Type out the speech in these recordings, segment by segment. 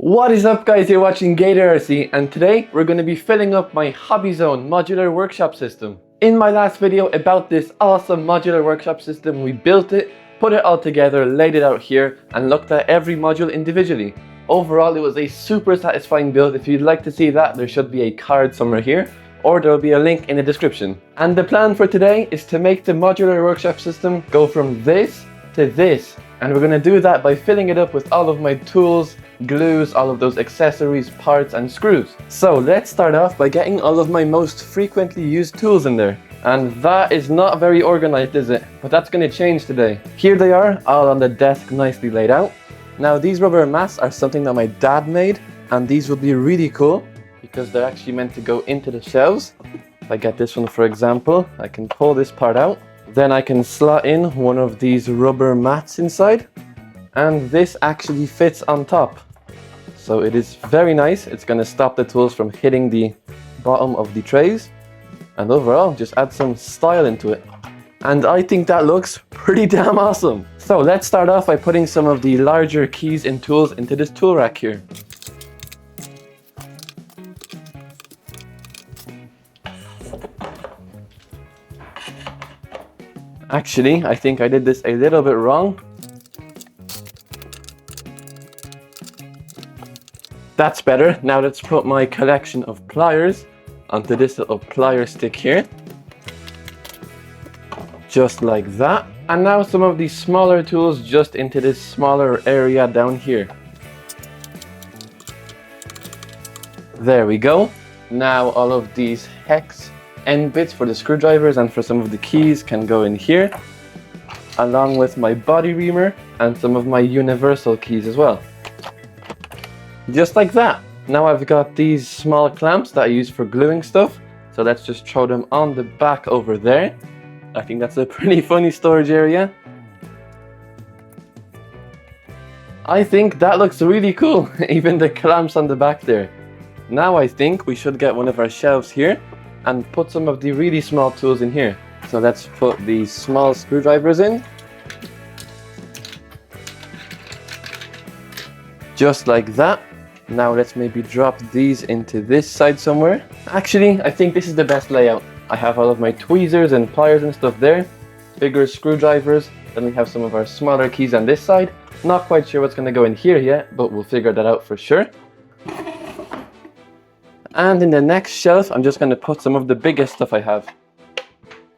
What is up guys, you're watching Gator RC, and today we're going to be filling up my HobbyZone Modular Workshop system. In my last video about this awesome modular workshop system, we built it, put it all together, laid it out here, and looked at every module individually. Overall, it was a super satisfying build. If you'd like to see that, there should be a card somewhere here, or there will be a link in the description. And the plan for today is to make the modular workshop system go from this to this. And we're going to do that by filling it up with all of my tools, glues, all of those accessories, parts and screws. So let's start off by getting all of my most frequently used tools in there. And that is not very organized, is it? But that's going to change today. Here they are, all on the desk, nicely laid out. Now these rubber mats are something that my dad made, and these will be really cool because they're actually meant to go into the shelves. If I get this one for example, I can pull this part out. Then I can slot in one of these rubber mats inside, and this actually fits on top. So it is very nice. It's going to stop the tools from hitting the bottom of the trays, and overall just add some style into it. And I think that looks pretty damn awesome. So let's start off by putting some of the larger keys and tools into this tool rack here. Actually, I think I did this a little bit wrong. That's better. Now let's put my collection of pliers onto this little plier stick here. Just like that. And now some of these smaller tools just into this smaller area down here. There we go. Now all of these hex end bits for the screwdrivers and for some of the keys can go in here, along with my body reamer and some of my universal keys as well. Just like that. Now I've got these small clamps that I use for gluing stuff, so let's just throw them on the back over there. I think that's a pretty funny storage area. I think that looks really cool, even the clamps on the back there. Now I think we should get one of our shelves here and put some of the really small tools in here. So let's put these small screwdrivers in. Just like that. Now let's maybe drop these into this side somewhere. Actually, I think this is the best layout. I have all of my tweezers and pliers and stuff there. Bigger screwdrivers. Then we have some of our smaller keys on this side. Not quite sure what's going to go in here yet, but we'll figure that out for sure. And in the next shelf, I'm just going to put some of the biggest stuff I have.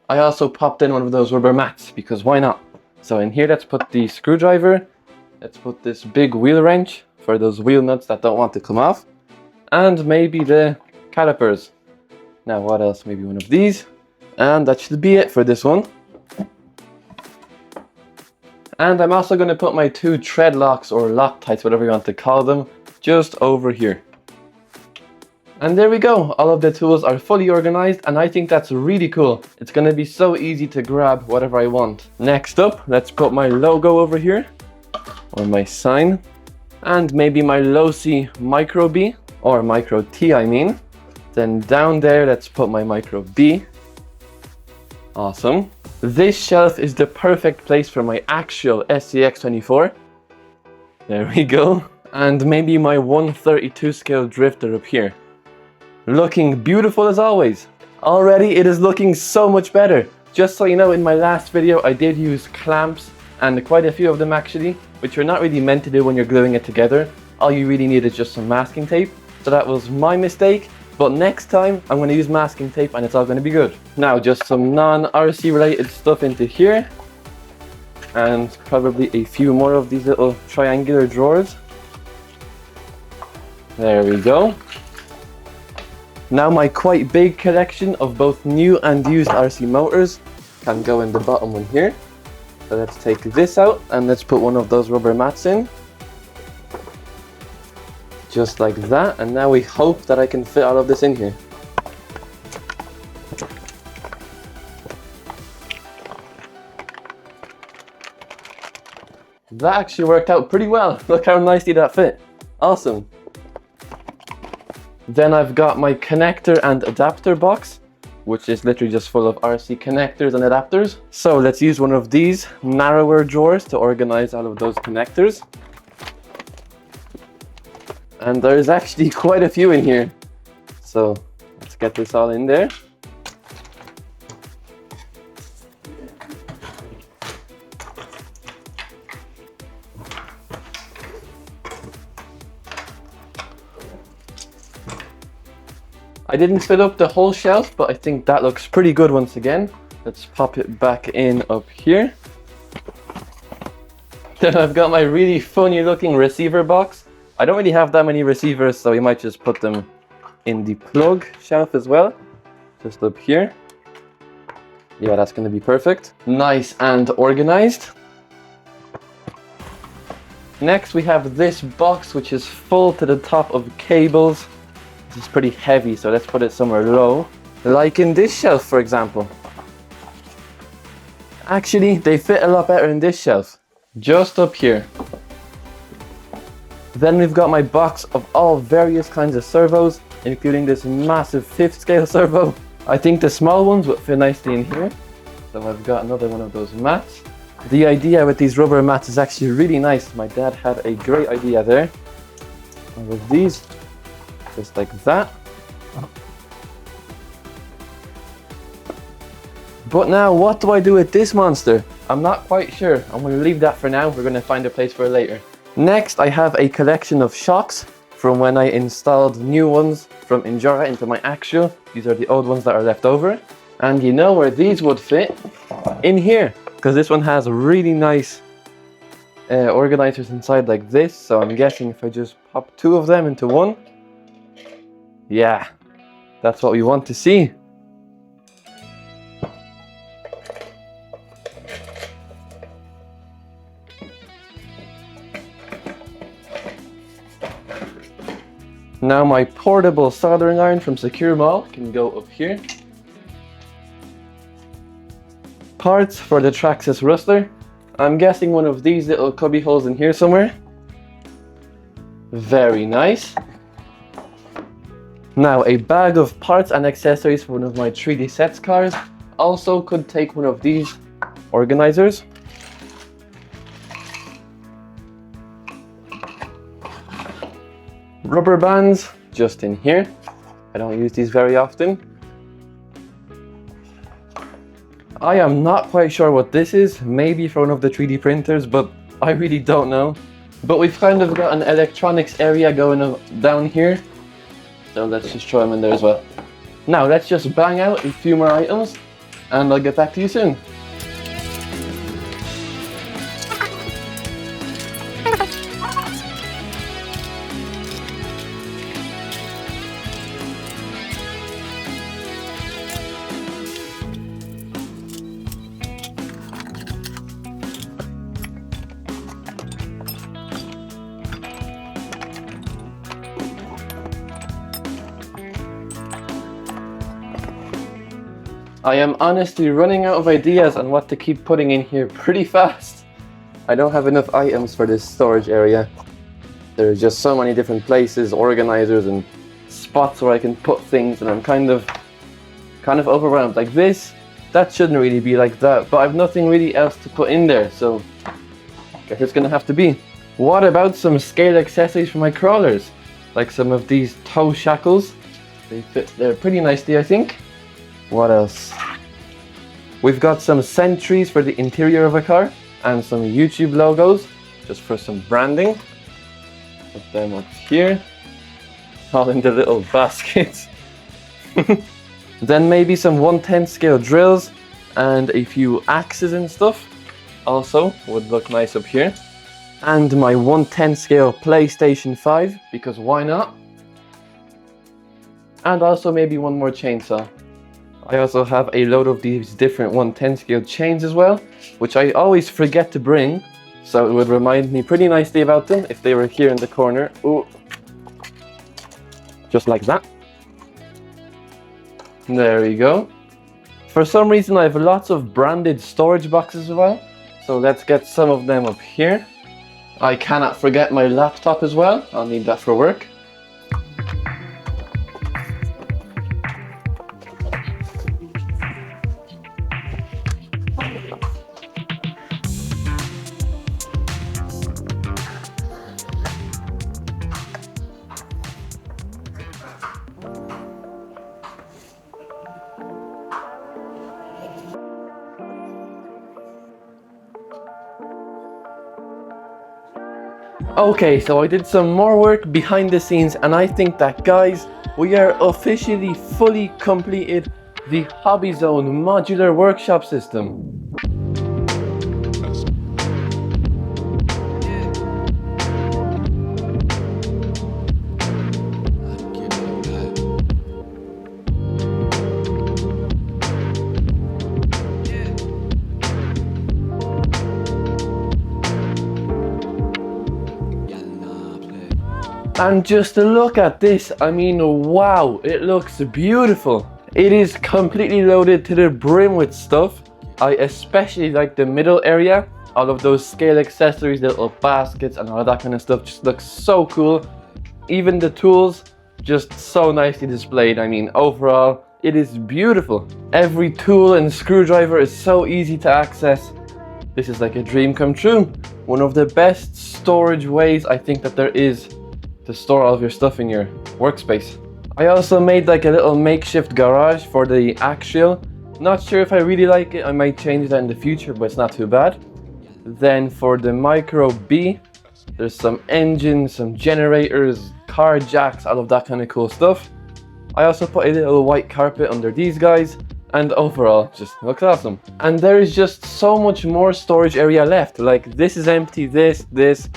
I also popped in one of those rubber mats, because why not? So in here, let's put the screwdriver. Let's put this big wheel wrench for those wheel nuts that don't want to come off. And maybe the calipers. Now what else? Maybe one of these. And that should be it for this one. And I'm also going to put my two tread locks or Loctites, whatever you want to call them, just over here. And there we go, all of the tools are fully organized, and I think that's really cool. It's going to be so easy to grab whatever I want. Next up, let's put my logo over here, or my sign, and maybe my low-C micro B, or micro T I mean. Then down there, let's put my micro B. Awesome. This shelf is the perfect place for my actual SCX24. There we go. And maybe my 1/32 scale drifter up here. Looking beautiful as always. Already it is looking so much better. Just so you know, in my last video I did use clamps, and quite a few of them actually, which are not really meant to do when you're gluing it together. All you really need is just some masking tape. So that was my mistake, but next time I'm going to use masking tape and it's all going to be good. Now just some non-RC related stuff into here, and probably a few more of these little triangular drawers. There we go. Now my quite big collection of both new and used RC motors can go in the bottom one here. So let's take this out and let's put one of those rubber mats in. Just like that, and now we hope that I can fit all of this in here. That actually worked out pretty well. Look how nicely that fit. Awesome. Then I've got my connector and adapter box, which is literally just full of RC connectors and adapters. So let's use one of these narrower drawers to organize all of those connectors. And there's actually quite a few in here. So let's get this all in there. I didn't fill up the whole shelf, but I think that looks pretty good once again. Let's pop it back in up here. Then I've got my really funny looking receiver box. I don't really have that many receivers, so you might just put them in the plug shelf as well. Just up here. Yeah, that's gonna be perfect. Nice and organized. Next we have this box, which is full to the top of cables. This is pretty heavy, so let's put it somewhere low. Like in this shelf, for example. Actually, they fit a lot better in this shelf. Just up here. Then we've got my box of all various kinds of servos, including this massive 5th scale servo. I think the small ones would fit nicely in here. So I've got another one of those mats. The idea with these rubber mats is actually really nice. My dad had a great idea there. And with these, just like that. But now, what do I do with this monster? I'm not quite sure. I'm going to leave that for now. We're going to find a place for it later. Next, I have a collection of shocks from when I installed new ones from Endura into my Axle. These are the old ones that are left over. And you know where these would fit? In here, because this one has really nice organizers inside like this. So I'm guessing if I just pop 2 of them into one, yeah, that's what we want to see. Now my portable soldering iron from Secure Mall can go up here. Parts for the Traxxas rustler. I'm guessing one of these little cubby holes in here somewhere. Very nice. Now a bag of parts and accessories for one of my 3D sets cars. Also could take one of these organizers. Rubber bands just in here. I don't use these very often. I am not quite sure what this is. Maybe for one of the 3D printers, but I really don't know. But we've kind of got an electronics area going down here. So let's just throw them in there as well. Now let's just bang out a few more items and I'll get back to you soon. I am honestly running out of ideas on what to keep putting in here pretty fast. I don't have enough items for this storage area. There's just so many different places, organizers and spots where I can put things, and I'm kind of overwhelmed. Like this, that shouldn't really be like that, but I've nothing really else to put in there, so I guess it's gonna have to be. What about some scale accessories for my crawlers? Like some of these toe shackles. They fit there pretty nicely, I think. What else? We've got some sentries for the interior of a car and some YouTube logos just for some branding. Put them up here, all in the little baskets. Then maybe some 1/10 scale drills and a few axes and stuff also would look nice up here. And my 1/10 scale PlayStation 5, because why not? And also maybe one more chainsaw. I also have a load of these different 1/10 scale chains as well, which I always forget to bring, so it would remind me pretty nicely about them if they were here in the corner. Ooh. Just like that. There we go. For some reason I have lots of branded storage boxes as well, so let's get some of them up here. I cannot forget my laptop as well, I'll need that for work. Okay, so I did some more work behind the scenes, and I think that, guys, we are officially fully completed the HobbyZone Modular Workshop system. And just look at this, I mean, wow, it looks beautiful. It is completely loaded to the brim with stuff. I especially like the middle area. All of those scale accessories, the little baskets and all that kind of stuff just looks so cool. Even the tools, just so nicely displayed. I mean, overall, it is beautiful. Every tool and screwdriver is so easy to access. This is like a dream come true. One of the best storage ways I think that there is to store all of your stuff in your workspace. I also made like a little makeshift garage for the axial. Not sure if I really like it. I might change that in the future, but it's not too bad. Then for the micro B, there's some engines, some generators, car jacks, all of that kind of cool stuff. I also put a little white carpet under these guys, and overall just looks awesome. And there is just so much more storage area left. Like this is empty, these.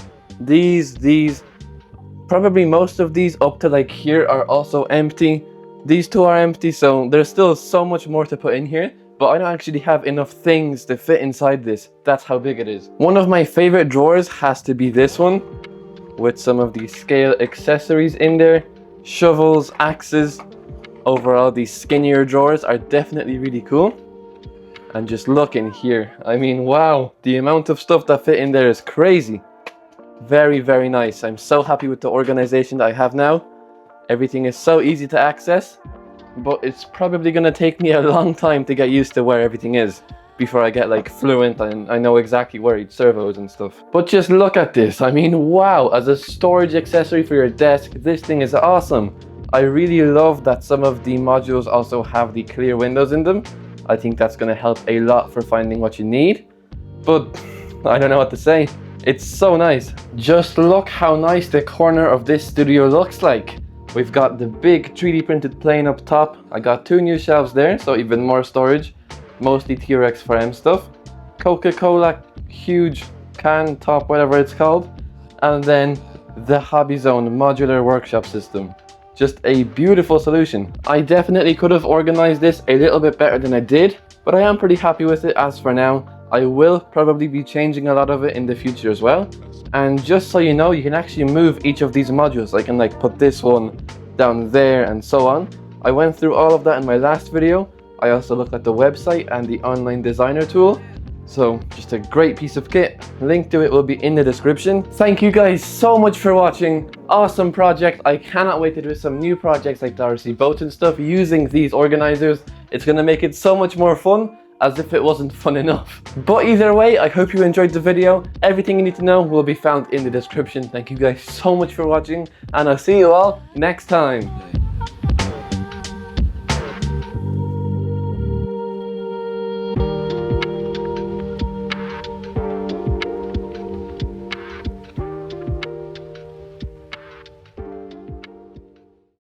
Probably most of these up to like here are also empty. These two are empty, so there's still so much more to put in here, but I don't actually have enough things to fit inside this. That's how big it is. One of my favorite drawers has to be this one, with some of these scale accessories in there, shovels, axes. Overall, these skinnier drawers are definitely really cool. And just look in here. I mean, wow, the amount of stuff that fit in there is crazy. Very, very nice. I'm so happy with the organization that I have now. Everything is so easy to access, but it's probably gonna take me a long time to get used to where everything is before I get like fluent and I know exactly where each servo is and stuff. But just look at this. I mean, wow, as a storage accessory for your desk, this thing is awesome. I really love that some of the modules also have the clear windows in them. I think that's gonna help a lot for finding what you need, but I don't know what to say. It's so nice. Just look how nice the corner of this studio looks like. We've got the big 3D printed plane up top. I got 2 new shelves there, so even more storage. Mostly T-Rex 4M stuff. Coca-Cola, huge can top, whatever it's called. And then the HobbyZone Modular Workshop system. Just a beautiful solution. I definitely could have organized this a little bit better than I did, but I am pretty happy with it as for now. I will probably be changing a lot of it in the future as well. And just so you know, you can actually move each of these modules. I can like put this one down there and so on. I went through all of that in my last video. I also looked at the website and the online designer tool. So just a great piece of kit. Link to it will be in the description. Thank you guys so much for watching. Awesome project. I cannot wait to do some new projects like the RC boat and stuff using these organizers. It's gonna make it so much more fun, as if it wasn't fun enough. But either way, I hope you enjoyed the video. Everything you need to know will be found in the description. Thank you guys so much for watching, and I'll see you all next time.